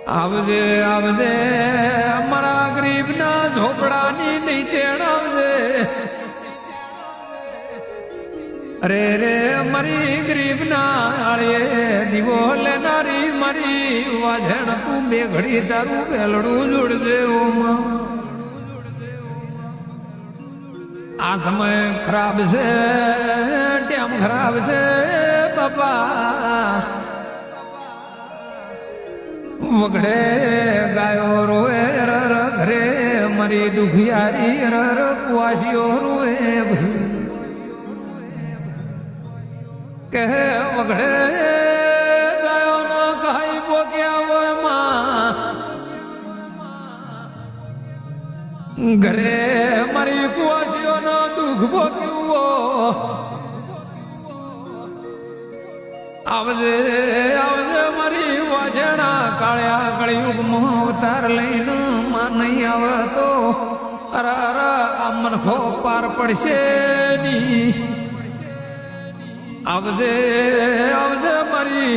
આવજે આવજે અમારા ગરીબના ઝોપડાની નહીં તેણ આવજે અરે રે મારી ગરીબના આળીએ દીવો લેનારી મારી વાઝણ તું બે ઘડી તારું વેલડું જોડજે ઓમાં આ સમય ખરાબ છે ટેમ ખરાબ છે બાપા વગડે ગાયો રોએ રર ઘરે મારી દુખિયારી રર કુવાસીઓ રોએ કે વગડે ગાયો નો ખાઈ પોક્યા હોય માં ઘરે મારી કુવાસીઓ નો દુઃખ ભોગ્યું આવજે આવજે મારી વાજણા કાળ્યા કળિયુગમાં અવતાર લઈને માં નહીં આવે તો અર આ મનખો પાર પડશે ની આવજે આવજે મારી